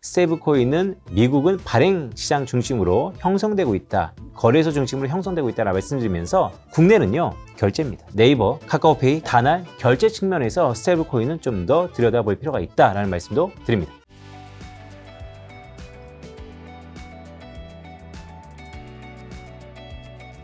스테이블 코인은 미국은 발행 시장 중심으로 형성되고 있다, 거래소 중심으로 형성되고 있다라고 말씀드리면서 국내는요 결제입니다. 네이버, 카카오페이, 다날, 결제 측면에서 스테이블 코인은 좀 더 들여다볼 필요가 있다라는 말씀도 드립니다.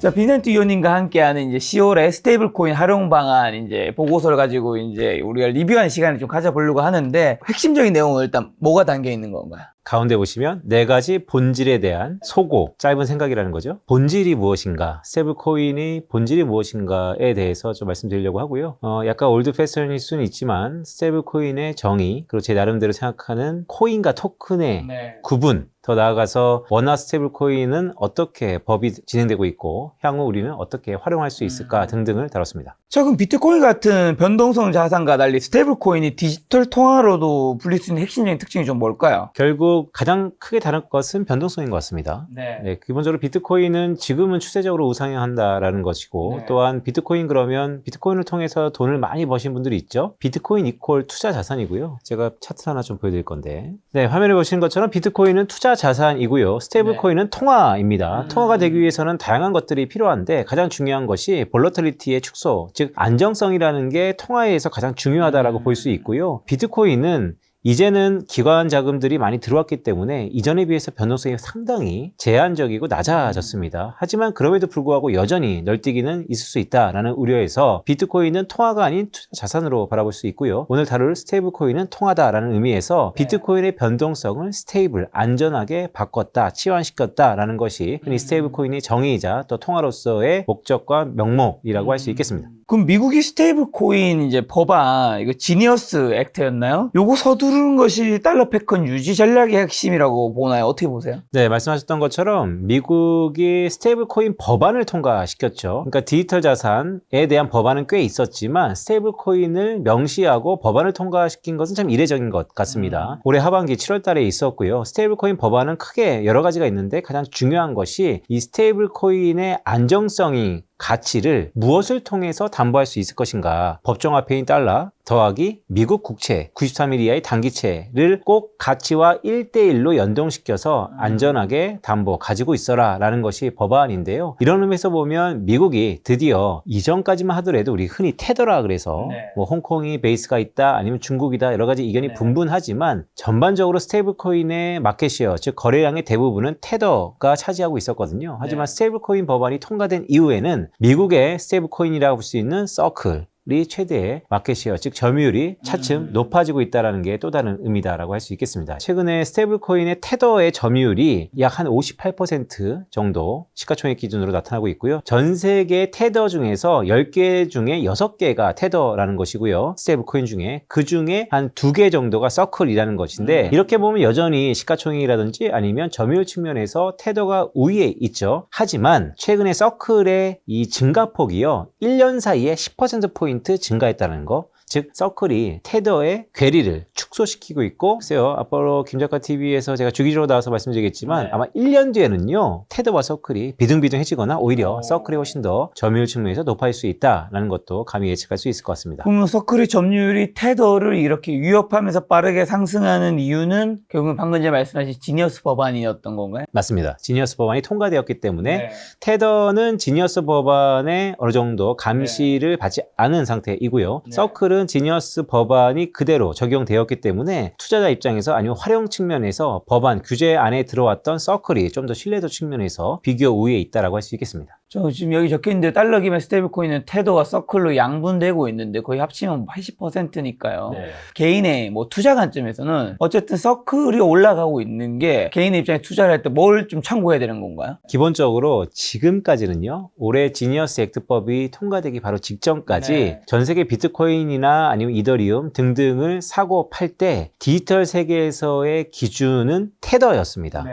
자, 빈센트 위원님과 함께하는 이제 10월에 스테이블 코인 활용 방안 이제 보고서를 가지고 이제 우리가 리뷰하는 시간을 좀 가져보려고 하는데, 핵심적인 내용은 일단 뭐가 담겨 있는 건가요? 가운데 보시면 4가지 본질에 대한 소고, 짧은 생각이라는 거죠. 본질이 무엇인가, 스테이블 코인의 본질이 무엇인가에 대해서 좀 말씀드리려고 하고요. 약간 올드 패션일 수는 있지만 스테이블 코인의 정의, 그리고 제 나름대로 생각하는 코인과 토큰의 구분, 더 나아가서 원화 스테이블 코인은 어떻게 법이 진행되고 있고 향후 우리는 어떻게 활용할 수 있을까 등등을 다뤘습니다. 자, 그럼 비트코인 같은 변동성 자산과 달리 스테이블 코인이 디지털 통화로도 불릴 수 있는 핵심적인 특징이 좀 뭘까요? 결국 가장 크게 다른 것은 변동성인 것 같습니다. 네, 기본적으로 비트코인은 지금은 추세적으로 우상향한다라는 것이고, 또한 비트코인 그러면 비트코인을 통해서 돈을 많이 버신 분들이 있죠. 비트코인 이퀄 투자 자산이고요. 제가 차트 하나 좀 보여드릴 건데, 네, 화면에 보시는 것처럼 비트코인은 투자 자산이고요. 스테이블 코인은 통화입니다. 통화가 되기 위해서는 다양한 것들이 필요한데 가장 중요한 것이 볼러틀리티의 축소, 즉 안정성이라는 게 통화에서 가장 중요하다라고 볼 수 있고요. 비트코인은 이제는 기관 자금들이 많이 들어왔기 때문에 이전에 비해서 변동성이 상당히 제한적이고 낮아졌습니다. 하지만 그럼에도 불구하고 여전히 널뛰기는 있을 수 있다라는 우려에서 비트코인은 통화가 아닌 투자 자산으로 바라볼 수 있고요. 오늘 다룰 스테이블 코인은 통화다라는 의미에서 비트코인의 변동성을 스테이블, 안전하게 바꿨다, 치환시켰다라는 것이 흔히 스테이블 코인의 정의이자 또 통화로서의 목적과 명목이라고 할 수 있겠습니다. 그럼 미국이 스테이블 코인 이제 법안, 이거 지니어스 액트였나요? 요거 서두르는 것이 달러 패권 유지 전략의 핵심이라고 보나요? 어떻게 보세요? 네, 말씀하셨던 것처럼 미국이 스테이블 코인 법안을 통과시켰죠. 그러니까 디지털 자산에 대한 법안은 꽤 있었지만 스테이블 코인을 명시하고 법안을 통과시킨 것은 참 이례적인 것 같습니다. 올해 하반기 7월 달에 있었고요. 스테이블 코인 법안은 크게 여러 가지가 있는데 가장 중요한 것이 이 스테이블 코인의 안정성이 가치를 무엇을 통해서 담보할 수 있을 것인가. 법정화폐인 달러 더하기 미국 국채 93일 이하의 단기채를 꼭 가치와 1대1로 연동시켜서 안전하게 담보 가지고 있어라 라는 것이 법안인데요. 이런 의미에서 보면 미국이 드디어 이전까지만 하더라도 우리 흔히 테더라 그래서 뭐 홍콩이 베이스가 있다 아니면 중국이다 여러 가지 의견이 분분하지만 전반적으로 스테이블 코인의 마켓시어 즉 거래량의 대부분은 테더가 차지하고 있었거든요. 하지만 스테이블 코인 법안이 통과된 이후에는 미국의 스테이블 코인이라고 볼 수 있는 서클 이 최대의 마켓시어, 즉 점유율이 차츰 높아지고 있다는 게 또 다른 의미다라고 할 수 있겠습니다. 최근에 스테이블 코인의 테더의 점유율이 약 한 58% 정도 시가총액 기준으로 나타나고 있고요. 전 세계 테더 중에서 10개 중에 6개가 테더라는 것이고요. 스테이블 코인 중에 그 중에 한 2개 정도가 서클이라는 것인데 이렇게 보면 여전히 시가총액이라든지 아니면 점유율 측면에서 테더가 우위에 있죠. 하지만 최근에 서클의 이 증가폭이요. 1년 사이에 10%포인트 증가했다는 거. 즉 서클이 테더의 괴리를 축소시키고 있고 글쎄요 앞으로 김작가 TV에서 제가 주기적으로 나와서 말씀드리겠지만 아마 1년 뒤에는요 테더와 서클이 비등비등해지거나 오히려 서클이 훨씬 더 점유율 측면에서 높아질 수 있다는 것도 감히 예측할 수 있을 것 같습니다. 그러면 서클의 점유율이 테더를 이렇게 위협하면서 빠르게 상승하는 이유는 결국은 방금 전에 말씀하신 지니어스 법안이었던 건가요? 맞습니다. 지니어스 법안이 통과되었기 때문에 테더는 지니어스 법안에 어느 정도 감시를 받지 않은 상태이고요. 서클은 지니어스 법안이 그대로 적용되었기 때문에 투자자 입장에서 아니면 활용 측면에서 법안 규제 안에 들어왔던 서클이 좀 더 신뢰도 측면에서 비교 우위에 있다고 할 수 있겠습니다. 저 지금 여기 적혀있는데 달러 기반 스테이블 코인은 테더와 서클로 양분되고 있는데 거의 합치면 80%니까요. 개인의 뭐 투자 관점에서는 어쨌든 서클이 올라가고 있는 게 개인의 입장에 투자를 할 때 뭘 좀 참고해야 되는 건가요? 기본적으로 지금까지는요. 올해 지니어스 액트법이 통과되기 바로 직전까지 전 세계 비트코인이나 아니면 이더리움 등등을 사고 팔 때 디지털 세계에서의 기준은 테더였습니다.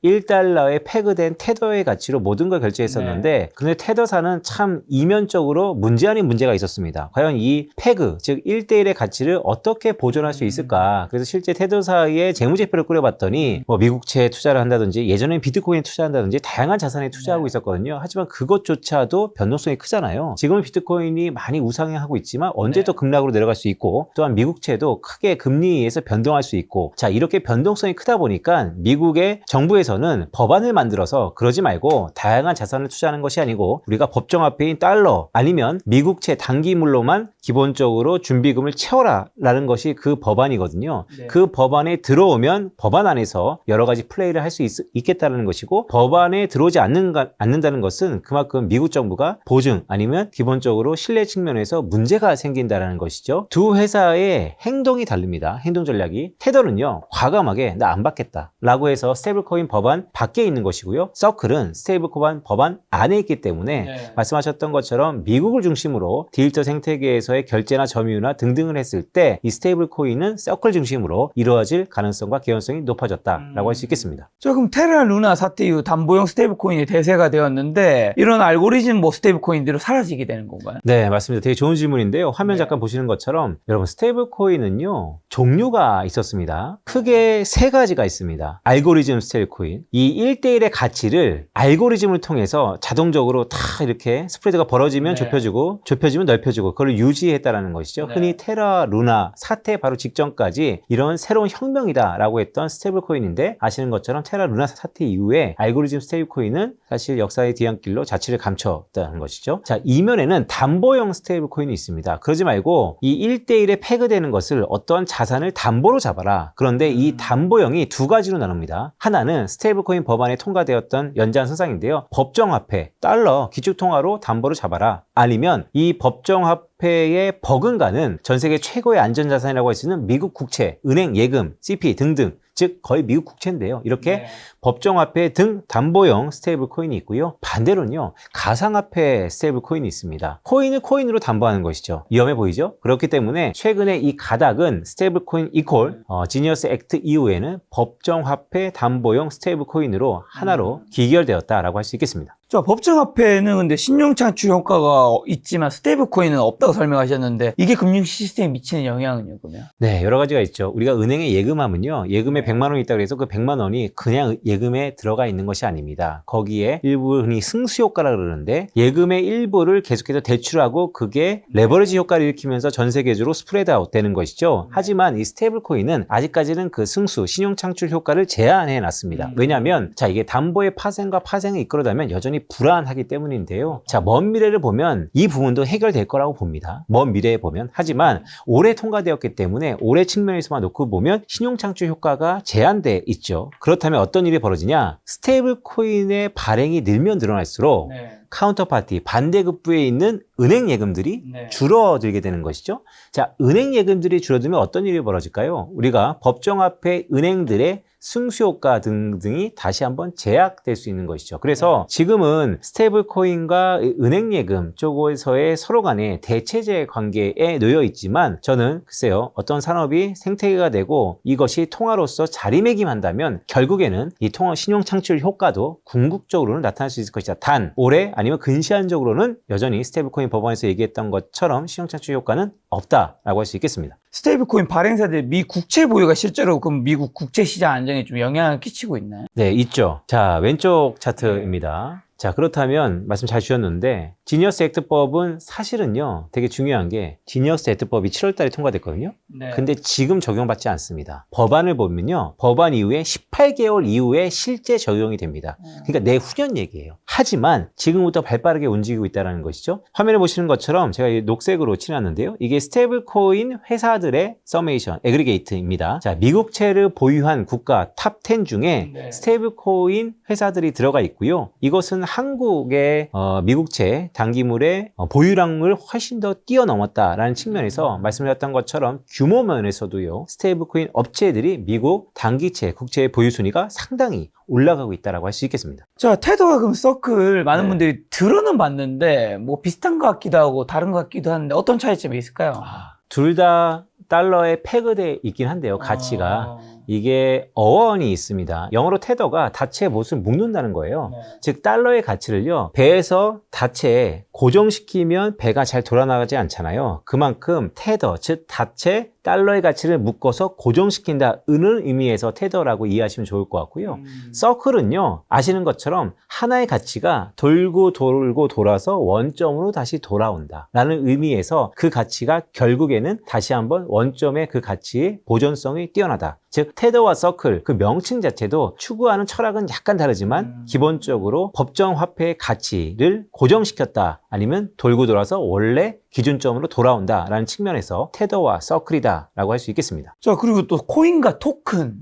1달러에 패그된 테더의 가치로 모든 걸 결제했었는데 근데 테더사는 참 이면적으로 문제 아닌 문제가 있었습니다. 과연 이 페그, 즉 1대1의 가치를 어떻게 보존할 수 있을까? 그래서 실제 테더사의 재무제표를 꾸려봤더니 뭐 미국채에 투자를 한다든지 예전엔 비트코인에 투자한다든지 다양한 자산에 투자하고 있었거든요. 하지만 그것조차도 변동성이 크잖아요. 지금은 비트코인이 많이 우상향하고 있지만 언제 또 급락으로 내려갈 수 있고, 또한 미국채도 크게 금리에서 변동할 수 있고, 자, 이렇게 변동성이 크다 보니까 미국의 정부에서는 법안을 만들어서 그러지 말고 다양한 자산을 투자하는 것이 아니고 우리가 법정화폐인 달러 아니면 미국채 단기물로만 기본적으로 준비금을 채워라 라는 것이 그 법안이거든요. 그 법안에 들어오면 법안 안에서 여러 가지 플레이를 할 수 있겠다는 것이고, 법안에 들어오지 않는다는 것은 그만큼 미국 정부가 보증 아니면 기본적으로 신뢰 측면에서 문제가 생긴다는 것이죠. 두 회사의 행동이 다릅니다. 행동 전략이. 테더는요, 과감하게 나 안 받겠다 라고 해서 스테이블코인 법안 밖에 있는 것이고요. 서클은 스테이블코인 법안 안에 있기 때문에 말씀하셨던 것처럼 미국을 중심으로 디지털 생태계에서의 결제나 점유나 등등을 했을 때 이 스테이블코인은 서클 중심으로 이루어질 가능성과 개연성이 높아졌다라고 할 수 있겠습니다. 자, 그럼 테라 루나 사태 이후 담보형 스테이블코인이 대세가 되었는데 이런 알고리즘 뭐 스테이블코인들로 사라지게 되는 건가요? 네, 맞습니다. 되게 좋은 질문인데요. 화면 잠깐 보시는 것처럼 여러분 스테이블코인은요, 종류가 있었습니다. 크게 세 가지가 있습니다. 알고리즘 스테이블코인. 이 1대1의 가치를 알고리즘을 통해서 자동적으로 다 이렇게 스프레드가 벌어지면 좁혀주고 좁혀지면 넓혀주고 그걸 유지했다라는 것이죠. 흔히 테라 루나 사태 바로 직전까지 이런 새로운 혁명이다라고 했던 스테이블코인인데, 아시는 것처럼 테라 루나 사태 이후에 알고리즘 스테이블코인은 사실 역사의 뒤안길로 자취를 감췄다는 것이죠. 자, 이면에는 담보형 스테이블코인이 있습니다. 그러지 말고 이 1대1에 페그되는 것을 어떤 자산을 담보로 잡아라. 그런데 이 담보형이 두 가지로 나눕니다. 하나는 스테이블코인 법안에 통과되었던 연장선상인데요. 법정화폐, 달러, 기축통화로 담보로 잡아라. 아니면 이 법정화폐에 버금가는 전 세계 최고의 안전자산이라고 할 수 있는 미국 국채, 은행 예금, CP 등등, 즉 거의 미국 국채인데요. 이렇게 법정화폐 등 담보형 스테이블 코인이 있고요. 반대로는요, 가상화폐 스테이블 코인이 있습니다. 코인을 코인으로 담보하는 것이죠. 위험해 보이죠? 그렇기 때문에 최근에 이 가닥은 스테이블 코인 이퀄 지니어스 액트 이후에는 법정화폐 담보형 스테이블 코인으로 하나로 기결되었다라고 할 수 있겠습니다. 자, 법정화폐는 근데 신용 창출 효과가 있지만 스테이블코인은 없다고 설명하셨는데 이게 금융 시스템에 미치는 영향은요, 그러면? 네, 여러 가지가 있죠. 우리가 은행에 예금하면요, 예금에 100만 원이 있다고 해서 그 100만 원이 그냥 예금에 들어가 있는 것이 아닙니다. 거기에 일부 흔히 승수 효과라 그러는데, 예금의 일부를 계속해서 대출하고 그게 레버리지 효과를 일으키면서 전 세계적으로 스프레드 아웃 되는 것이죠. 하지만 이 스테이블 코인은 아직까지는 그 승수, 신용 창출 효과를 제한해 놨습니다. 왜냐하면 자, 이게 담보의 파생과 파생을 이끌어다면 여전히 불안하기 때문인데요. 자, 먼 미래를 보면 이 부분도 해결될 거라고 봅니다. 먼 미래에 보면. 하지만 올해 통과되었기 때문에 올해 측면에서만 놓고 보면 신용 창출 효과가 제한돼 있죠. 그렇다면 어떤 일이 벌어지냐? 스테이블 코인의 발행이 늘면 늘어날수록 카운터파티, 반대급부에 있는 은행 예금들이 줄어들게 되는 것이죠. 자, 은행 예금들이 줄어들면 어떤 일이 벌어질까요? 우리가 법정화폐 은행들의 승수효과 등등이 다시 한번 제약될 수 있는 것이죠. 그래서 지금은 스테이블 코인과 은행 예금 쪽에서의 서로 간의 대체제 관계에 놓여 있지만, 저는 글쎄요, 어떤 산업이 생태계가 되고 이것이 통화로서 자리매김한다면 결국에는 이 통화 신용 창출 효과도 궁극적으로는 나타날 수 있을 것이다. 단 올해 아니면 근시안적으로는 여전히 스테이블 코인 법안에서 얘기했던 것처럼 신용 창출 효과는 없다라고 할 수 있겠습니다. 스테이블코인 발행사들 미 국채 보유가 실제로 그럼 미국 국채 시장 안정에 좀 영향을 끼치고 있나요? 네, 있죠. 자, 왼쪽 차트입니다. 자, 그렇다면 말씀 잘 주셨는데, 지니어스 액트법은 사실은요, 되게 중요한 게 지니어스 액트법이 7월 달에 통과됐거든요. 근데 지금 적용받지 않습니다. 법안을 보면요, 법안 이후에 18개월 이후에 실제 적용이 됩니다. 그러니까 내후년 얘기예요. 하지만 지금부터 발빠르게 움직이고 있다는 것이죠. 화면에 보시는 것처럼 제가 이 녹색으로 칠해놨는데요. 이게 스테이블 코인 회사들의 서메이션, 애그리게이트입니다. 자, 미국채를 보유한 국가 탑 10 중에 스테이블 코인 회사들이 들어가 있고요. 이것은 한국의 미국채 단기물의 보유량을 훨씬 더 뛰어넘었다라는 측면에서 말씀드렸던 것처럼 규모 면에서도요, 스테이블코인 업체들이 미국 단기채, 국채의 보유 순위가 상당히 올라가고 있다라고 할 수 있겠습니다. 자, 테더와 그럼 서클 많은 분들이 들어는 봤는데 뭐 비슷한 것 같기도 하고 다른 것 같기도 한데 어떤 차이점이 있을까요? 둘 다 달러에 페그돼 있긴 한데요, 가치가. 이게 어원이 있습니다. 영어로 테더가 닫체의 못을 묶는다는 거예요. 즉 달러의 가치를요, 배에서 닫체에 고정시키면 배가 잘 돌아나가지 않잖아요. 그만큼 테더, 즉 닫체 달러의 가치를 묶어서 고정시킨다 는 의미에서 테더라고 이해하시면 좋을 것 같고요. 서클은요, 아시는 것처럼 하나의 가치가 돌고 돌고 돌아서 원점으로 다시 돌아온다 라는 의미에서 그 가치가 결국에는 다시 한번 원점의 그 가치의 보존성이 뛰어나다. 즉 테더와 서클 그 명칭 자체도 추구하는 철학은 약간 다르지만 기본적으로 법정 화폐의 가치를 고정시켰다 아니면 돌고 돌아서 원래 기준점으로 돌아온다라는 측면에서 테더와 서클이다라고 할 수 있겠습니다. 자, 그리고 또 코인과 토큰.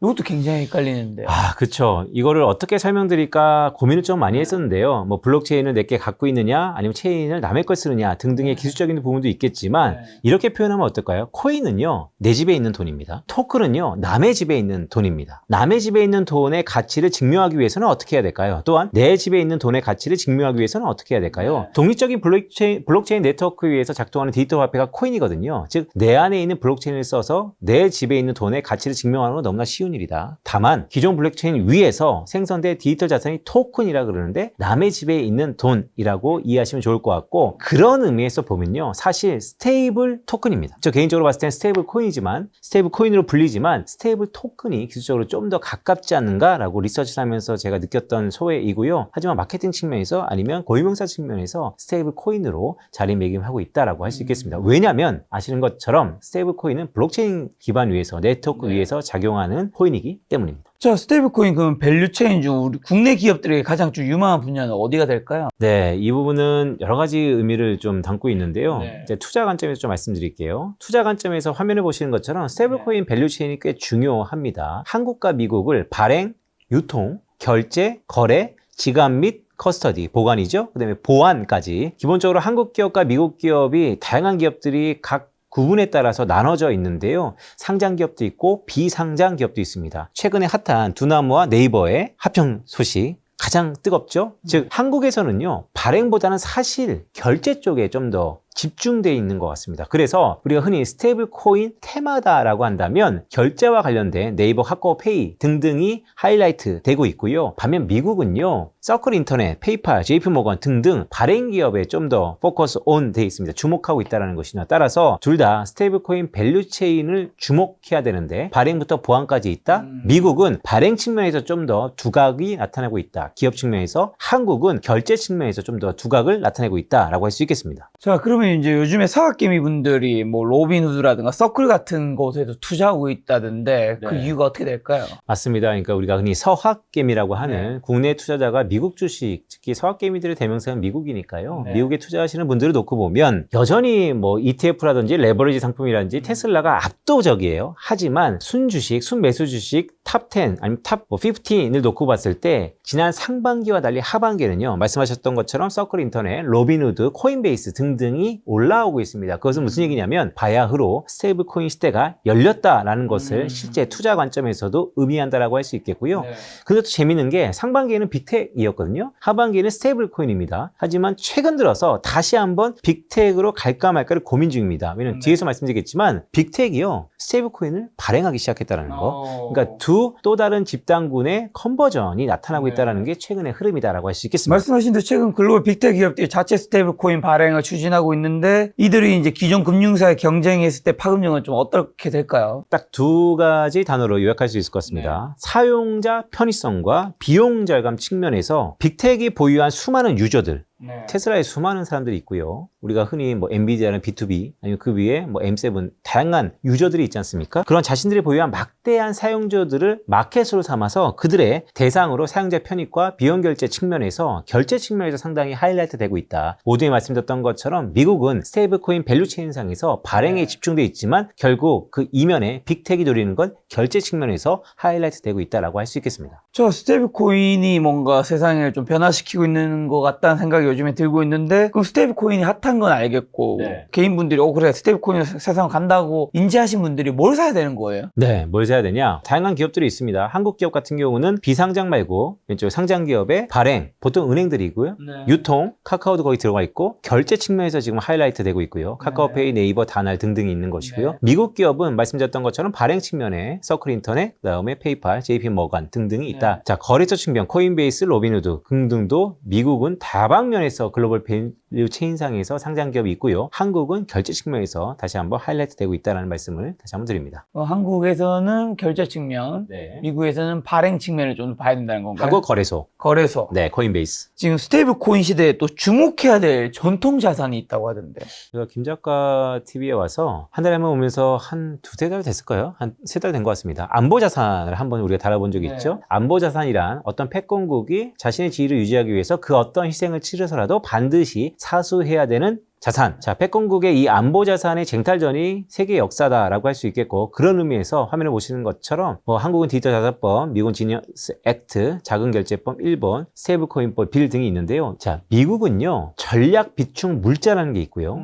이것도 굉장히 헷갈리는데요. 그렇죠. 이거를 어떻게 설명드릴까 고민을 좀 많이 했었는데요. 뭐 블록체인을 내게 갖고 있느냐, 아니면 체인을 남의 걸 쓰느냐 등등의 기술적인 부분도 있겠지만 이렇게 표현하면 어떨까요? 코인은요, 내 집에 있는 돈입니다. 토큰은요, 남의 집에 있는 돈입니다. 남의 집에 있는 돈의 가치를 증명하기 위해서는 어떻게 해야 될까요? 또한 내 집에 있는 돈의 가치를 증명하기 위해서는 어떻게 해야 될까요? 독립적인 블록체인 네트워크 위에서 작동하는 디지털 화폐가 코인이거든요. 즉 내 안에 있는 블록체인을 써서 내 집에 있는 돈의 가치를 증명하는 건 너무나 쉬운 일이다. 다만 기존 블록체인 위에서 생성된 디지털 자산이 토큰이라 그러는데 남의 집에 있는 돈이라고 이해하시면 좋을 것 같고, 그런 의미에서 보면요, 사실 스테이블 토큰입니다. 저 개인적으로 봤을 땐 스테이블 코인이지만, 스테이블 코인으로 불리지만 스테이블 토큰이 기술적으로 좀 더 가깝지 않는가라고 리서치를 하면서 제가 느꼈던 소회이고요. 하지만 마케팅 측면에서 아니면 고유명사 측면에서 스테이블 코인으로 자리매김하고 있다라고 할 수 있겠습니다. 왜냐하면 아시는 것처럼 스테이블 코인은 블록체인 기반 위에서 네트워크 위에서 작용하는 코인이기 때문입니다. 자, 스테이블코인 그럼 밸류체인 중 우리 국내 기업들에게 가장 좀 유망한 분야는 어디가 될까요? 네, 이 부분은 여러 가지 의미를 좀 담고 있는데요. 이제 투자 관점에서 좀 말씀드릴게요. 투자 관점에서 화면을 보시는 것처럼 스테이블코인 밸류체인이 꽤 중요합니다. 한국과 미국을 발행, 유통, 결제, 거래, 지갑 및 커스터디, 보관이죠. 그다음에 보안까지. 기본적으로 한국 기업과 미국 기업이 다양한 기업들이 각 구분에 따라서 나눠져 있는데요. 상장 기업도 있고 비상장 기업도 있습니다. 최근에 핫한 두나무와 네이버의 합병 소식 가장 뜨겁죠? 즉 한국에서는요, 발행보다는 사실 결제 쪽에 좀 더 집중되어 있는 것 같습니다. 그래서 우리가 흔히 스테이블 코인 테마다라고 한다면 결제와 관련된 네이버 카카오페이 등등이 하이라이트 되고 있고요. 반면 미국은요, 서클 인터넷, 페이팔, JP모건 등등 발행 기업에 좀 더 포커스 온 돼 있습니다. 주목하고 있다는 것이나 따라서 둘 다 스테이블 코인 밸류 체인을 주목해야 되는데 발행부터 보안까지 있다. 미국은 발행 측면에서 좀 더 두각이 나타나고 있다. 기업 측면에서. 한국은 결제 측면에서 좀 더 두각을 나타내고 있다라고 할 수 있겠습니다. 자, 그러면 이제 요즘에 사학개미 분들이 뭐 로빈후드라든가 서클 같은 곳에서 투자하고 있다던데 그 이유가 어떻게 될까요? 맞습니다. 그러니까 우리가 흔히 서학개미라고 하는 국내 투자자가 미국 주식, 특히 서학개미들의 대명사는 미국이니까요. 미국에 투자하시는 분들을 놓고 보면 여전히 뭐 ETF라든지 레버리지 상품이라든지 테슬라가 압도적이에요. 하지만 순주식, 순매수 주식 탑10 아니면 탑 15을 놓고 봤을 때 지난 상반기와 달리 하반기에는요, 말씀하셨던 것처럼 서클 인터넷, 로빈후드, 코인베이스 등등이 올라오고 있습니다. 그것은 무슨 얘기냐면 바야흐로 스테이블 코인 시대가 열렸다라는 것을 실제 투자 관점에서도 의미한다라고 할 수 있겠고요. 근데 또 재밌는 게 상반기에는 빅텍이었거든요. 하반기에는 스테이블 코인입니다. 하지만 최근 들어서 다시 한번 빅텍으로 갈까 말까를 고민 중입니다. 왜냐면 뒤에서 말씀드리겠지만 빅텍이요, 스테이블 코인을 발행하기 시작했다는 거. 그러니까 두 또 다른 집단군의 컨버전이 나타나고 있다는 게 최근의 흐름이다라고 할 수 있겠습니다. 말씀하신 대로 최근 글로벌 빅텍 기업들이 자체 스테이블 코인 발행을 추진하고 있는데 이들이 이제 기존 금융사에 경쟁했을 때 파급력은 좀 어떻게 될까요? 딱 두 가지 단어로 요약할 수 있을 것 같습니다. 사용자 편의성과 비용 절감 측면에서 빅텍이 보유한 수많은 유저들, 테슬라에 수많은 사람들이 있고요. 우리가 흔히 뭐 엔비디아는 B2B 아니면 그 위에 뭐 M7 다양한 유저들이 있지 않습니까? 그런 자신들이 보유한 막대한 사용자들을 마켓으로 삼아서 그들의 대상으로 사용자 편익과 비용 결제 측면에서 결제 측면에서 상당히 하이라이트 되고 있다. 모두에 말씀드렸던 것처럼 미국은 스테이블 코인 밸류 체인상에서 발행에 집중되어 있지만 결국 그 이면에 빅텍이 노리는 건 결제 측면에서 하이라이트 되고 있다라고 할 수 있겠습니다. 저 스테이블 코인이 뭔가 세상을 좀 변화시키고 있는 것 같다는 생각이 요즘에 들고 있는데 그럼 스테이블 코인이 핫한 건 알겠고 네. 개인분들이 그래 스테이블 코인 세상 간다고 인지하신 분들이 뭘 사야 되는 거예요? 네, 뭘 사야 되냐? 다양한 기업들이 있습니다. 한국 기업 같은 경우는 비상장 말고 왼쪽 상장 기업의 발행, 보통 은행들이고요. 네. 유통, 카카오도 거기 들어가 있고 결제 측면에서 지금 하이라이트 되고 있고요. 카카오페이, 네이버, 다날 등등이 있는 것이고요. 네. 미국 기업은 말씀드렸던 것처럼 발행 측면에 서클 인터넷, 그다음에 페이팔, JP 머간 등등이 있다. 네. 자, 거래처 측면 코인베이스, 로빈후드 등등도 미국은 다방면에서 글로벌 밸류 체인상에서 상장 기업이 있고요. 한국은 결제 측면에서 다시 한번 하이라이트 되고 있다는 말씀을 다시 한번 드립니다. 한국에서는 결제 측면, 네. 미국에서는 발행 측면을 좀 봐야 된다는 건가요? 하고 거래소. 거래소. 네, 코인베이스. 지금 스테이블 코인 시대에 또 주목해야 될 전통 자산이 있다고 하던데. 제가 김 작가 TV에 와서 한 달에 한 번 오면서 한 두세 달 됐을까요? 한 세 달 된 것 같습니다. 안보 자산을 한번 우리가 다뤄본 적이 네. 있죠. 안보 자산이란 어떤 패권국이 자신의 지위를 유지하기 위해서 그 어떤 희생을 치르서라도 반드시 사수해야 되는 자산. 자, 패권국의 이 안보 자산의 쟁탈전이 세계 역사다라고 할 수 있겠고, 그런 의미에서 화면을 보시는 것처럼 한국은 디지털 자산법, 미국은 지니어스 액트, 자금결제법 1번, 스테이블코인법 빌 등이 있는데요. 자, 미국은요 전략 비축 물자라는 게 있고요,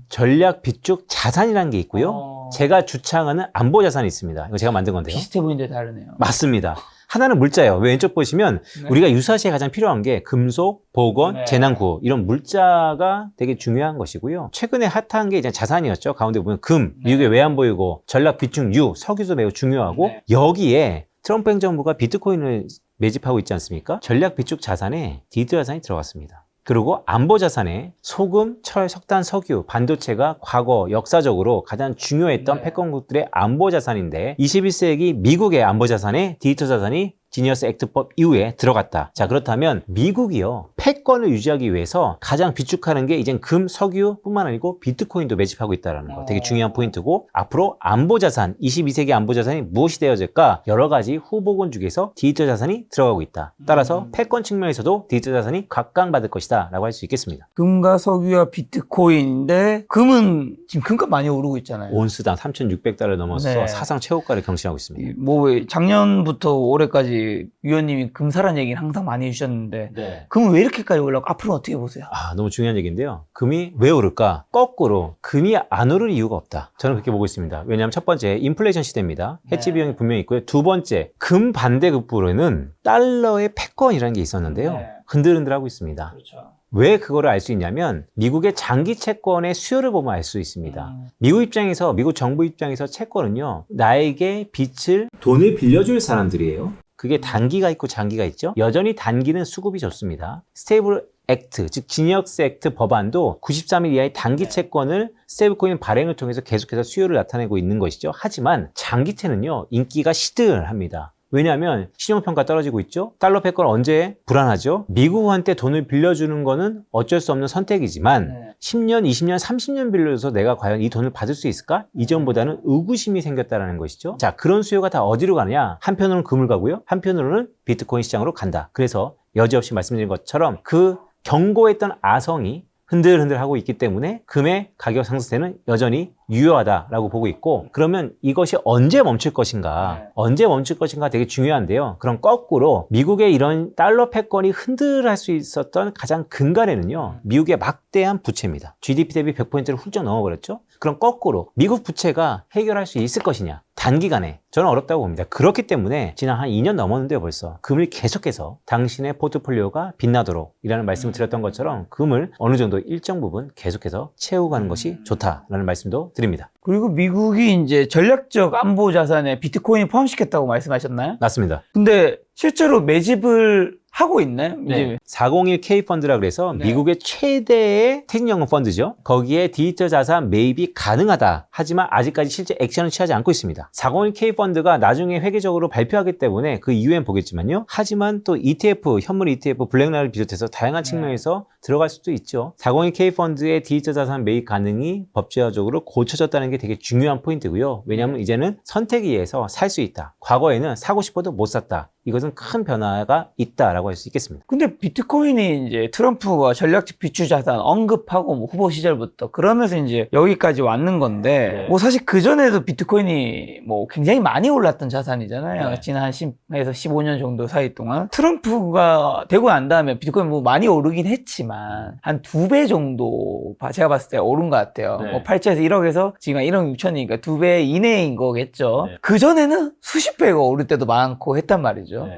전략 비축 자산이라는 게 있고요. 제가 주창하는 안보 자산이 있습니다. 이거 제가 만든 건데요. 비슷해 보이는데 다르네요. 맞습니다. 하나는 물자예요. 왼쪽 보시면 네. 우리가 유사시에 가장 필요한 게 금속, 보건, 네. 재난구호 이런 물자가 되게 중요한 것이고요. 최근에 핫한 게 이제 자산이었죠. 가운데 보면 금, 네. 미국의 외환보유고, 전략 비축 유, 석유도 매우 중요하고 네. 여기에 트럼프 행정부가 비트코인을 매집하고 있지 않습니까? 전략 비축 자산에 디지털 자산이 들어갔습니다. 그리고 안보 자산에 소금, 철, 석탄, 석유, 반도체가 과거 역사적으로 가장 중요했던 네. 패권국들의 안보 자산인데 21세기 미국의 안보 자산에 디지털 자산이 지니어스 액트법 이후에 들어갔다. 자, 그렇다면 미국이요 패권을 유지하기 위해서 가장 비축하는 게 이젠 금, 석유뿐만 아니고 비트코인도 매집하고 있다는 거 되게 중요한 포인트고, 앞으로 안보 자산, 22세기 안보 자산이 무엇이 되어질까? 여러 가지 후보군 중에서 디지털 자산이 들어가고 있다. 따라서 패권 측면에서도 디지털 자산이 각광받을 것이다 라고 할 수 있겠습니다. 금과 석유와 비트코인인데 금은 지금 금값 많이 오르고 있잖아요. 온스당 3,600달러 넘어서 네. 사상 최고가를 경신하고 있습니다. 뭐 작년부터 올해까지 위원님이 금사란 얘기는 항상 많이 해주셨는데 금은 왜 이렇게까지 올라가고 앞으로는 어떻게 보세요? 너무 중요한 얘기인데요. 금이 왜 오를까? 거꾸로 금이 안 오를 이유가 없다. 저는 그렇게 보고 있습니다. 왜냐하면 첫 번째, 인플레이션 시대입니다. 해치 네. 비용이 분명히 있고요. 두 번째, 금 반대급부로는 달러의 패권이라는 게 있었는데요. 네. 흔들흔들하고 있습니다. 그렇죠. 왜 그거를 알 수 있냐면 미국의 장기 채권의 수요를 보면 알 수 있습니다. 미국 입장에서, 미국 정부 입장에서 채권은요, 나에게 빚을, 돈을 빌려줄 사람들이에요. 그게 단기가 있고 장기가 있죠. 여전히 단기는 수급이 좋습니다. 스테이블 액트, 즉 지니어스 액트 법안도 93일 이하의 단기 채권을 스테이블코인 발행을 통해서 계속해서 수요를 나타내고 있는 것이죠. 하지만 장기채는요, 인기가 시들합니다. 왜냐하면 신용평가 떨어지고 있죠. 달러 패권 언제 불안하죠. 미국한테 돈을 빌려주는 거는 어쩔 수 없는 선택이지만 10년, 20년, 30년 빌려줘서 내가 과연 이 돈을 받을 수 있을까? 이전보다는 의구심이 생겼다는 것이죠. 자, 그런 수요가 다 어디로 가느냐? 한편으로는 금을 가고요, 한편으로는 비트코인 시장으로 간다. 그래서 여지없이 말씀드린 것처럼 그 경고했던 아성이 흔들흔들 하고 있기 때문에 금의 가격 상승세는 여전히 유효하다라고 보고 있고, 그러면 이것이 언제 멈출 것인가, 언제 멈출 것인가 되게 중요한데요. 그럼 거꾸로 미국의 이런 달러 패권이 흔들할 수 있었던 가장 근간에는요, 미국의 막대한 부채입니다. GDP 대비 100%를 훌쩍 넘어버렸죠. 그럼 거꾸로 미국 부채가 해결할 수 있을 것이냐, 단기간에 저는 어렵다고 봅니다. 그렇기 때문에 지난 한 2년 넘었는데요, 벌써 금을 계속해서 당신의 포트폴리오가 빛나도록 이라는 말씀을 드렸던 것처럼 금을 어느 정도 일정 부분 계속해서 채우가는 것이 좋다라는 말씀도 드립니다. 그리고 미국이 이제 전략적 안보 자산에 비트코인을 포함시켰다고 말씀하셨나요? 맞습니다. 근데 실제로 매집을 하고 있나요? 네. 401k 펀드라 그래서 네. 미국의 최대의 퇴직연금 펀드죠. 거기에 디지털 자산 매입이 가능하다. 하지만 아직까지 실제 액션을 취하지 않고 있습니다. 401k 펀드가 나중에 회계적으로 발표하기 때문에 그 이후엔 보겠지만요. 하지만 또 ETF, 현물 ETF, 블랙락을 비롯해서 다양한 측면에서 들어갈 수도 있죠. 401k 펀드의 디지털 자산 매입 가능이 법제화적으로 고쳐졌다는 게 되게 중요한 포인트고요. 왜냐하면 이제는 선택에 의해서 살 수 있다. 과거에는 사고 싶어도 못 샀다. 이것은 큰 변화가 있다라고 있다라고 할 수 있겠습니다. 근데 비트코인이 이제 트럼프가 전략적 비추 자산 언급하고 뭐 후보 시절부터 그러면서 이제 여기까지 왔는 건데 뭐 사실 그 전에도 비트코인이 뭐 굉장히 많이 올랐던 자산이잖아요. 지난 한 10에서 15년 정도 사이 동안 트럼프가 되고 난 다음에 비트코인 뭐 많이 오르긴 했지만 한 2배 정도 제가 봤을 때 오른 것 같아요. 뭐 8천에서 1억에서 지금 한 1억 6천이니까 2배 이내인 거겠죠. 그 전에는 수십 배가 오를 때도 많고 했단 말이죠.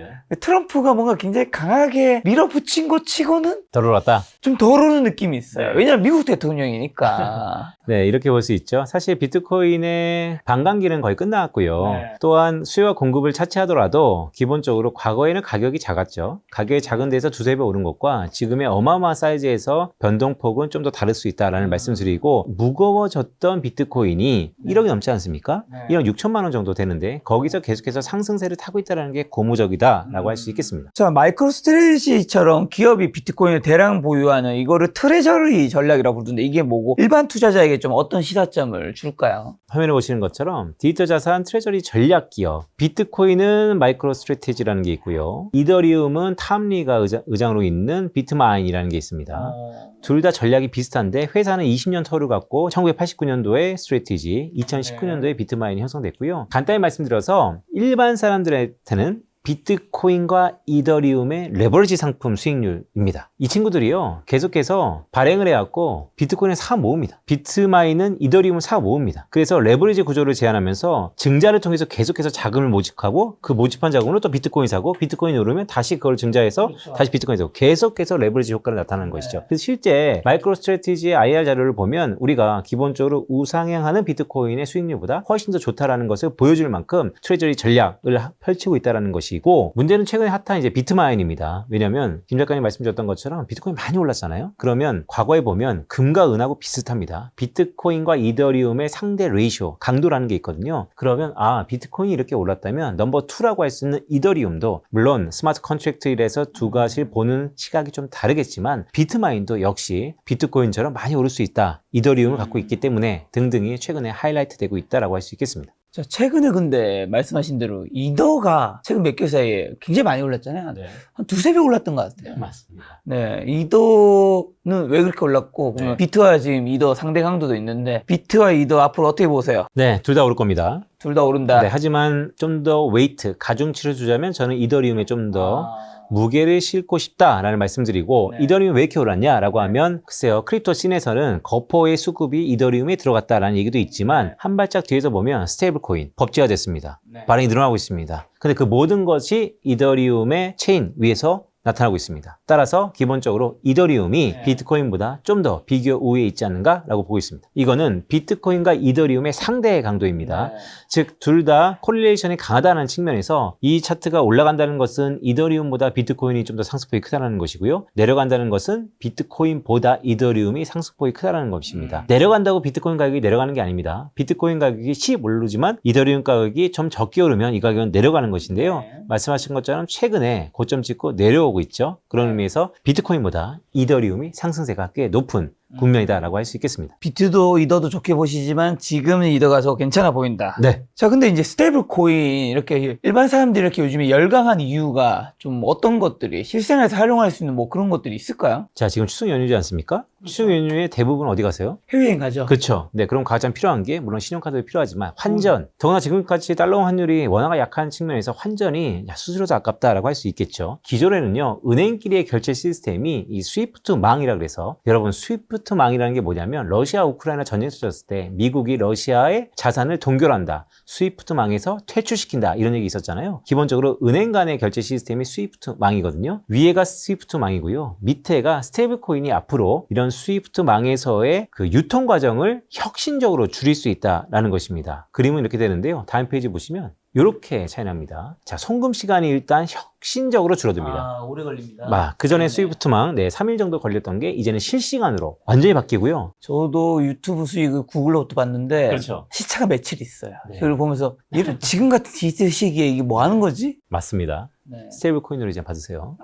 트럼프가 뭔가 굉장히 강하게 밀어붙인 것 치고는 덜 올랐다. 좀 덜 오르는 느낌이 있어요. 왜냐면 미국 대통령이니까. 네, 이렇게 볼 수 있죠. 사실 비트코인의 반감기는 거의 끝나갔고요. 또한 수요와 공급을 차치하더라도 기본적으로 과거에는 가격이 작았죠. 가격이 작은 데서 두세 배 오른 것과 지금의 어마어마한 사이즈에서 변동폭은 좀 더 다를 수 있다라는 말씀드리고, 무거워졌던 비트코인이 1억이 넘지 않습니까? 1억 6천만 원 정도 되는데 거기서 계속해서 상승세를 타고 있다는 게 고무적이다라고 할 수 있겠습니다. 자, 마이크로스트래티지처럼 기업이 비트코인을 대량 보유하는 이거를 트레저리 전략이라고 부르는데 이게 뭐고 일반 투자자에게 좀 어떤 시사점을 줄까요? 화면에 보시는 것처럼 디지털 자산 트레저리 전략 기업, 비트코인은 마이크로스트래티지라는 게 있고요. 이더리움은 탐리가 의장으로 있는 비트마인이라는 게 있습니다. 둘 다 전략이 비슷한데 회사는 20년 터를 갖고 1989년도에 스트래티지, 2019년도에 비트마인이 형성됐고요. 간단히 말씀드려서 일반 사람들한테는 비트코인과 이더리움의 레버리지 상품 수익률입니다. 이 친구들이요, 계속해서 발행을 해왔고 비트코인을 사 모읍니다. 비트마인은 이더리움을 사 모읍니다. 그래서 레버리지 구조를 제안하면서 증자를 통해서 계속해서 자금을 모집하고 그 모집한 자금으로 또 비트코인 사고 비트코인이 오르면 다시 그걸 증자해서 다시 비트코인 사고 계속해서 레버리지 효과를 나타나는 것이죠. 그래서 실제 마이크로스트래티지의 IR 자료를 보면 우리가 기본적으로 우상향하는 비트코인의 수익률보다 훨씬 더 좋다라는 것을 보여줄 만큼 트레저리 전략을 펼치고 있다는 것이 고, 문제는 최근에 핫한 이제 비트마인입니다. 왜냐면 김 작가님 말씀주셨던 것처럼 비트코인 많이 올랐잖아요. 그러면 과거에 보면 금과 은하고 비슷합니다. 비트코인과 이더리움의 상대 레이쇼, 강도라는 게 있거든요. 그러면 비트코인이 이렇게 올랐다면 넘버 2라고 할 수 있는 이더리움도, 물론 스마트 컨트랙트에서 두 가지를 보는 시각이 좀 다르겠지만 비트마인도 역시 비트코인처럼 많이 오를 수 있다. 이더리움을 갖고 있기 때문에 등등이 최근에 하이라이트 되고 있다라고 할 수 있겠습니다. 자, 최근에 근데 말씀하신 대로 이더가 최근 몇 개월 사이에 굉장히 많이 올랐잖아요. 한 두세 배 올랐던 것 같아요. 맞습니다. 네, 이더는 왜 그렇게 올랐고, 비트와 지금 이더 상대 강도도 있는데, 비트와 이더 앞으로 어떻게 보세요? 네, 둘 다 오를 겁니다. 둘 다 오른다. 네, 하지만 좀 더 웨이트, 가중치를 두자면 저는 이더리움에 좀 더 무게를 싣고 싶다라는 말씀드리고, 이더리움이 왜 이렇게 올랐냐라고 하면 글쎄요, 크립토 씬에서는 거포의 수급이 이더리움에 들어갔다라는 얘기도 있지만 한 발짝 뒤에서 보면 스테이블 코인 법제화 됐습니다. 발행이 늘어나고 있습니다. 근데 그 모든 것이 이더리움의 체인 위에서 나타나고 있습니다. 따라서 기본적으로 이더리움이 비트코인보다 좀 더 비교 우위에 있지 않는가라고 보고 있습니다. 이거는 비트코인과 이더리움의 상대 강도입니다. 즉, 둘 다 코릴레이션이 강하다는 측면에서 이 차트가 올라간다는 것은 이더리움보다 비트코인이 좀 더 상승폭이 크다는 것이고요. 내려간다는 것은 비트코인보다 이더리움이 상승폭이 크다는 것입니다. 내려간다고 비트코인 가격이 내려가는 게 아닙니다. 비트코인 가격이 오르지만 이더리움 가격이 좀 적게 오르면 이 가격은 내려가는 것인데요. 말씀하신 것처럼 최근에 고점 찍고 내려오고 있죠. 그런 의미에서 비트코인보다 이더리움이 상승세가 꽤 높은 국면이다라고 할 수 있겠습니다. 비트도 이더도 좋게 보시지만 지금은 이더가 더 괜찮아 보인다. 네. 자, 근데 이제 스테이블 코인 이렇게 일반 사람들이 이렇게 요즘에 열광한 이유가 좀 어떤 것들이 실생활에서 활용할 수 있는 뭐 그런 것들이 있을까요? 자, 지금 추석 연휴지 않습니까? 추석 연휴에 대부분 어디 가세요? 해외여행 가죠. 그렇죠. 네, 그럼 가장 필요한 게 물론 신용카드도 필요하지만 환전. 더구나 지금까지 달러 환율이 워낙 약한 측면에서 환전이 수수료도 아깝다라고 할 수 있겠죠. 기존에는요, 은행끼리의 결제 시스템이 이 스위프트망이라 그래서, 여러분 스위프트망이라는 게 뭐냐면 러시아 우크라이나 전쟁이 터졌을 때 미국이 러시아의 자산을 동결한다, 스위프트망에서 퇴출시킨다, 이런 얘기 있었잖아요. 기본적으로 은행 간의 결제 시스템이 스위프트망이거든요. 위에가 스위프트망이고요, 밑에가 스테이블코인이 앞으로 이런 스위프트망에서의 그 유통 과정을 혁신적으로 줄일 수 있다라는 것입니다. 그림은 이렇게 되는데요. 다음 페이지 보시면 이렇게 차이 납니다. 자, 송금 시간이 일단 혁신적으로 줄어듭니다. 오래 걸립니다. 그 전에 스위프트망 3일 정도 걸렸던 게 이제는 실시간으로 완전히 바뀌고요. 저도 유튜브 수익을 구글로부터 봤는데 그렇죠. 시차가 며칠 있어요. 그걸 보면서 지금 같은 디지털 시기에 이게 뭐 하는 거지? 맞습니다. 스테이블 코인으로 이제 받으세요.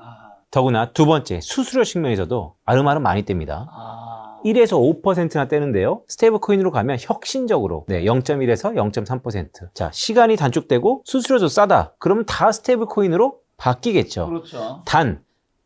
더구나 두 번째, 수수료 측면에서도 아름아름 많이 뗍니다. 1에서 5%나 떼는데요. 스테이블 코인으로 가면 혁신적으로 0.1에서 0.3%. 자, 시간이 단축되고 수수료도 싸다. 그러면 다 스테이블 코인으로 바뀌겠죠. 그렇죠. 단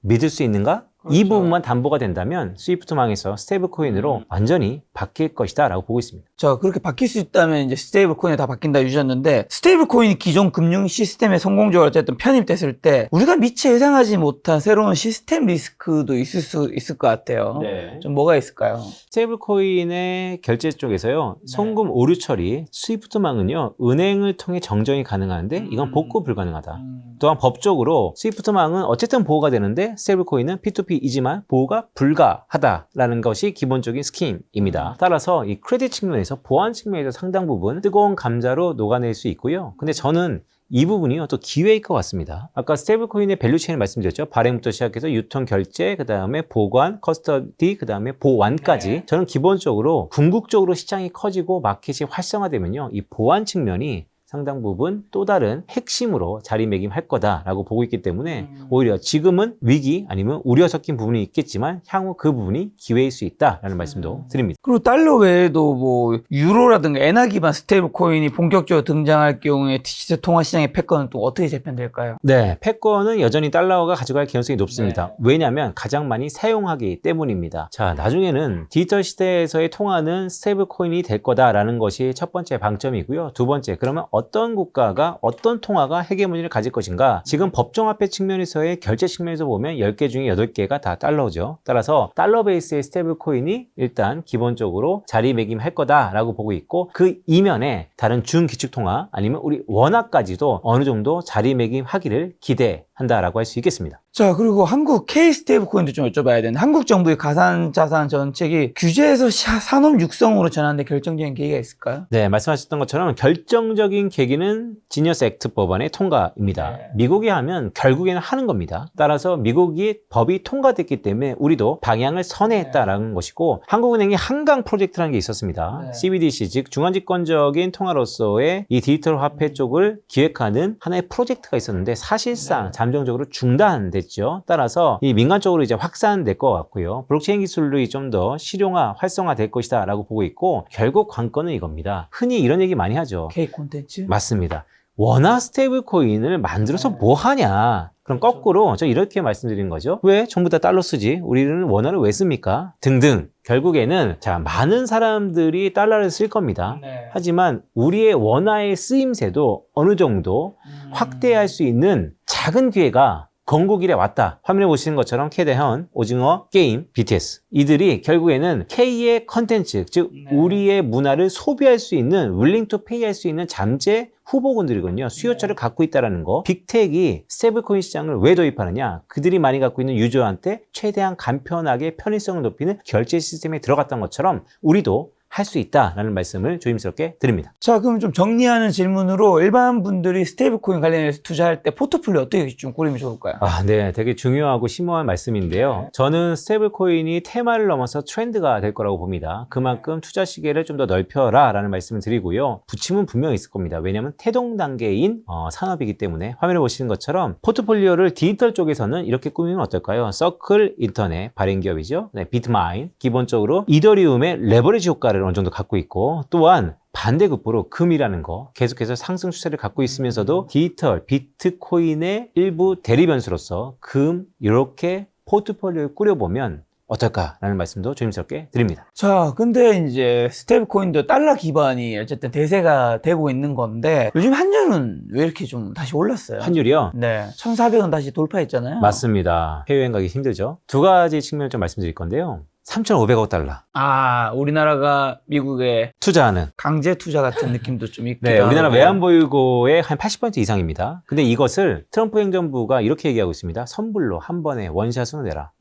믿을 수 있는가? 이 그렇죠. 부분만 담보가 된다면 스위프트망에서 스테이블 코인으로 완전히 바뀔 것이다 라고 보고 있습니다. 자, 그렇게 바뀔 수 있다면 이제 스테이블 코인이 다 바뀐다 주셨는데, 스테이블 코인이 기존 금융 시스템에 성공적으로 어쨌든 편입됐을 때 우리가 미처 예상하지 못한 새로운 시스템 리스크도 있을 것 같아요. 좀 뭐가 있을까요? 스테이블 코인의 결제 쪽에서요. 송금 오류 처리, 스위프트망은요. 은행을 통해 정정이 가능한데 이건 복구 불가능하다. 또한 법적으로 스위프트망은 어쨌든 보호가 되는데 스테이블 코인은 P2P이지만 보호가 불가하다라는 것이 기본적인 스킴입니다. 따라서 이 크레딧 측면에서 보안 측면에서 상당 부분 뜨거운 감자로 녹아낼 수 있고요. 근데 저는 이 부분이 또 기회일 것 같습니다. 아까 스테이블 코인의 밸류체인을 말씀드렸죠. 발행부터 시작해서 유통 결제, 그 다음에 보관, 커스터디, 그 다음에 보완까지. 저는 기본적으로 궁극적으로 시장이 커지고 마켓이 활성화되면요. 이 보안 측면이 상당 부분 또 다른 핵심으로 자리매김할 거다라고 보고 있기 때문에 오히려 지금은 위기 아니면 우려 섞인 부분이 있겠지만 향후 그 부분이 기회일 수 있다라는 말씀도 드립니다. 그리고 달러 외에도 뭐 유로라든가 엔화 기반 스테이블 코인이 본격적으로 등장할 경우에 디지털 통화 시장의 패권은 또 어떻게 재편될까요? 네, 패권은 여전히 달러가 가져갈 가능성이 높습니다. 왜냐하면 가장 많이 사용하기 때문입니다. 자, 나중에는 디지털 시대에서의 통화는 스테이블 코인이 될 거다라는 것이 첫 번째 방점이고요. 두 번째, 그러면 어떤 국가가 어떤 통화가 헤게모니를 가질 것인가. 지금 법정화폐 측면에서의 결제 측면에서 보면 10개 중에 8개가 다 달러죠. 따라서 달러 베이스의 스테이블 코인이 일단 기본적으로 자리매김할 거다라고 보고 있고, 그 이면에 다른 중기축 통화 아니면 우리 원화까지도 어느 정도 자리매김하기를 기대한다라고 할 수 있겠습니다. 자, 그리고 한국 K 스테이블 코인도 좀 여쭤봐야 되는데, 한국 정부의 가상자산 정책이 규제에서 산업 육성으로 전환된 결정적인 계기가 있을까요? 네, 말씀하셨던 것처럼 결정적인 계기는 지니어스 액트 법안의 통과입니다. 미국이 하면 결국에는 하는 겁니다. 따라서 미국이 법이 통과됐기 때문에 우리도 방향을 선회했다라는 것이고, 한국은행이 한강 프로젝트라는 게 있었습니다. CBDC, 즉 중앙집권적인 통화로서의 이 디지털 화폐 쪽을 기획하는 하나의 프로젝트가 있었는데 사실상 잠정적으로 중단됐죠. 따라서 이 민간 쪽으로 이제 확산될 것 같고요. 블록체인 기술이 좀 더 실용화, 활성화 될 것이다 라고 보고 있고, 결국 관건은 이겁니다. 흔히 이런 얘기 많이 하죠. K 콘텐츠? 맞습니다. 원화 스테이블 코인을 만들어서 뭐 하냐? 그럼 거꾸로 저 이렇게 말씀드린 거죠. 왜 전부 다 달러 쓰지? 우리는 원화를 왜 씁니까? 등등. 결국에는 자, 많은 사람들이 달러를 쓸 겁니다. 하지만 우리의 원화의 쓰임새도 어느 정도 확대할 수 있는 작은 기회가 건국일에 왔다. 화면에 보시는 것처럼 캐대현, 오징어, 게임, BTS. 이들이 결국에는 K의 컨텐츠, 즉 우리의 문화를 소비할 수 있는, willing to pay 할 수 있는 잠재 후보군들이거든요. 수요처를 갖고 있다는 거. 빅텍이 스테이블코인 시장을 왜 도입하느냐? 그들이 많이 갖고 있는 유저한테 최대한 간편하게 편의성을 높이는 결제 시스템에 들어갔던 것처럼 우리도 할 수 있다라는 말씀을 조심스럽게 드립니다. 자, 그럼 좀 정리하는 질문으로, 일반 분들이 스테이블 코인 관련해서 투자할 때 포트폴리오 어떻게 좀 꾸리면 좋을까요? 네, 되게 중요하고 심오한 말씀인데요. 저는 스테이블 코인이 테마를 넘어서 트렌드가 될 거라고 봅니다. 그만큼 투자 시계를 좀 더 넓혀라 라는 말씀을 드리고요. 부침은 분명히 있을 겁니다. 왜냐하면 태동 단계인 산업이기 때문에. 화면에 보시는 것처럼 포트폴리오를 디지털 쪽에서는 이렇게 꾸미면 어떨까요? 서클 인터넷 발행 기업이죠. 네, 비트마인. 기본적으로 이더리움의 레버리지 효과를 어느 정도 갖고 있고, 또한 반대급부로 금이라는 거 계속해서 상승 추세를 갖고 있으면서도 디지털 비트코인의 일부 대리 변수로서 금, 이렇게 포트폴리오를 꾸려보면 어떨까라는 말씀도 조심스럽게 드립니다. 자, 근데 이제 스테이블 코인도 달러 기반이 어쨌든 대세가 되고 있는 건데, 요즘 환율은 왜 이렇게 좀 다시 올랐어요? 환율이요? 네. 1,400원 다시 돌파했잖아요. 맞습니다. 해외여행 가기 힘들죠. 두 가지 측면을 좀 말씀드릴 건데요. 3,500억 달러 아, 우리나라가 미국에 투자하는, 강제 투자 같은 느낌도 좀 있기도 네, 우리나라 하고. 외환보유고의 한 80% 이상입니다. 근데 이것을 트럼프 행정부가 이렇게 얘기하고 있습니다. 선불로 한 번에 원샷으로 내라.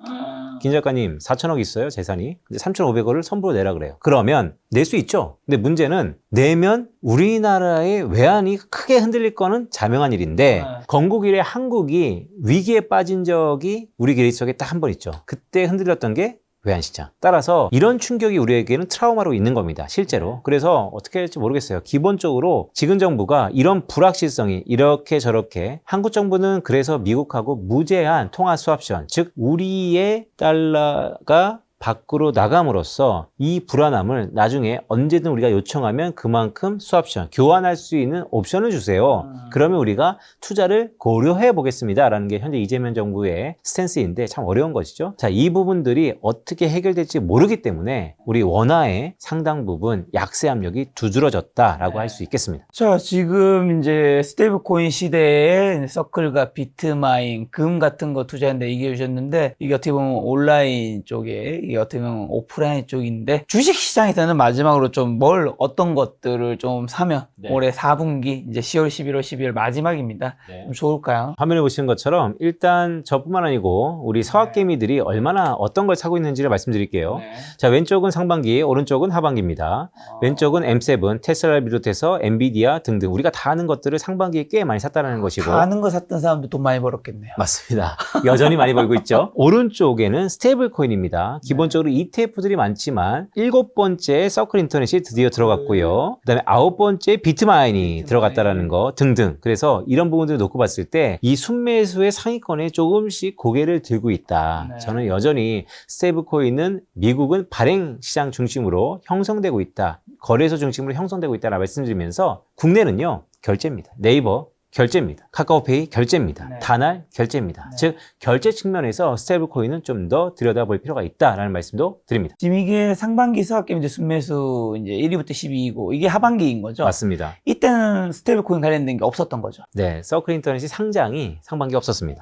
김 작가님 4천억 있어요, 재산이. 근데 3,500억을 선불로 내라 그래요. 그러면 낼 수 있죠. 근데 문제는 내면 우리나라의 외환이 크게 흔들릴 거는 자명한 일인데, 건국 이래 한국이 위기에 빠진 적이 우리 기록 속에 딱 한 번 있죠. 그때 흔들렸던 게 외환시장. 따라서 이런 충격이 우리에게는 트라우마로 있는 겁니다, 실제로. 그래서 어떻게 할지 모르겠어요. 기본적으로 지금 정부가 이런 불확실성이 이렇게 저렇게, 한국 정부는 그래서 미국하고 무제한 통화 스왑션, 즉 우리의 달러가 밖으로 나감으로써 이 불안함을 나중에 언제든 우리가 요청하면 그만큼 수합션, 교환할 수 있는 옵션을 주세요. 그러면 우리가 투자를 고려해 보겠습니다. 라는 게 현재 이재명 정부의 스탠스인데 참 어려운 것이죠. 자, 이 부분들이 어떻게 해결될지 모르기 때문에 우리 원화의 상당 부분 약세 압력이 두드러졌다라고 할 수 있겠습니다. 자, 지금 이제 스테이블 코인 시대에 서클과 비트마인, 금 같은 거 투자하는데 얘기해 주셨는데, 이게 어떻게 보면 온라인 쪽에, 이게 어떻게 보면 오프라인 쪽인데, 주식 시장에서는 마지막으로 좀 어떤 것들을 좀 사면 올해 4분기, 이제 10월, 11월, 12월 마지막입니다. 좀 좋을까요? 화면에 보시는 것처럼 일단 저뿐만 아니고 우리 서학개미들이 얼마나 어떤 걸 사고 있는지를 말씀드릴게요. 자, 왼쪽은 상반기, 오른쪽은 하반기입니다. 왼쪽은 M7, 테슬라를 비롯해서 엔비디아 등등 우리가 다 아는 것들을 상반기에 꽤 많이 샀다는 것이고, 다 아는 거 샀던 사람도 돈 많이 벌었겠네요. 맞습니다. 여전히 많이 벌고 있죠. 오른쪽에는 스테이블 코인입니다. 기본적으로 ETF들이 많지만 7번째 서클 인터넷이 드디어 들어갔고요. 그다음에 9번째 비트마인이 들어갔다라는 거 등등. 그래서 이런 부분들을 놓고 봤을 때 이 순매수의 상위권에 조금씩 고개를 들고 있다. 저는 여전히 스테이블 코인은 미국은 발행 시장 중심으로 형성되고 있다. 거래소 중심으로 형성되고 있다라고 말씀드리면서 국내는요, 결제입니다. 네이버 결제입니다. 카카오페이 결제입니다. 다날 결제입니다. 즉 결제 측면에서 스테이블 코인은 좀 더 들여다볼 필요가 있다라는 말씀도 드립니다. 지금 이게 상반기 서학개미 이제 순매수 이제 1위부터 12위고 이게 하반기인 거죠? 맞습니다. 이때는 스테이블 코인 관련된 게 없었던 거죠? 네, 서클 인터넷이 상장이 상반기 없었습니다.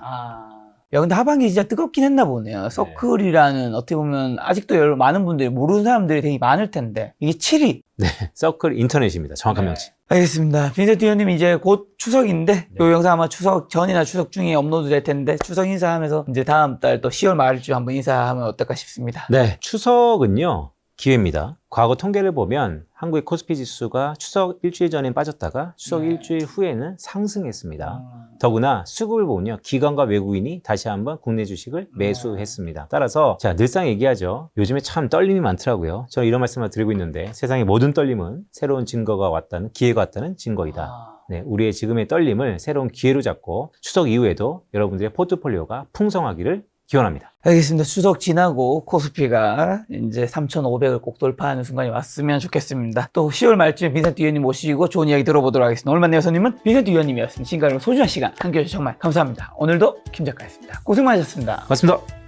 야, 근데 하반기 진짜 뜨겁긴 했나 보네요. 서클이라는 어떻게 보면 아직도 많은 분들이 모르는 사람들이 되게 많을 텐데 이게 7위. 네, 서클 인터넷입니다. 정확한 명칭. 알겠습니다. 빈센트 의원님 이제 곧 추석인데 이 영상 아마 추석 전이나 추석 중에 업로드 될 텐데 추석 인사하면서 이제 다음 달 또 10월 말쯤 한번 인사하면 어떨까 싶습니다. 네, 추석은요 기회입니다. 과거 통계를 보면 한국의 코스피 지수가 추석 일주일 전엔 빠졌다가 추석 일주일 후에는 상승했습니다. 더구나 수급을 보면요, 기관과 외국인이 다시 한번 국내 주식을 매수했습니다. 따라서 자, 늘상 얘기하죠. 요즘에 참 떨림이 많더라고요. 저는 이런 말씀을 드리고 있는데 세상의 모든 떨림은 새로운 증거가 왔다는, 기회가 왔다는 증거이다. 네, 우리의 지금의 떨림을 새로운 기회로 잡고 추석 이후에도 여러분들의 포트폴리오가 풍성하기를 기원합니다. 알겠습니다. 추석 지나고 코스피가 이제 3,500을 꼭 돌파하는 순간이 왔으면 좋겠습니다. 또 10월 말쯤에 빈센트 위원님 모시고 좋은 이야기 들어보도록 하겠습니다. 오늘 만난 여성님은 빈센트 위원님이었습니다. 지금까지 소중한 시간 함께해 주셔서 정말 감사합니다. 오늘도 김 작가였습니다. 고생 많으셨습니다. 고맙습니다.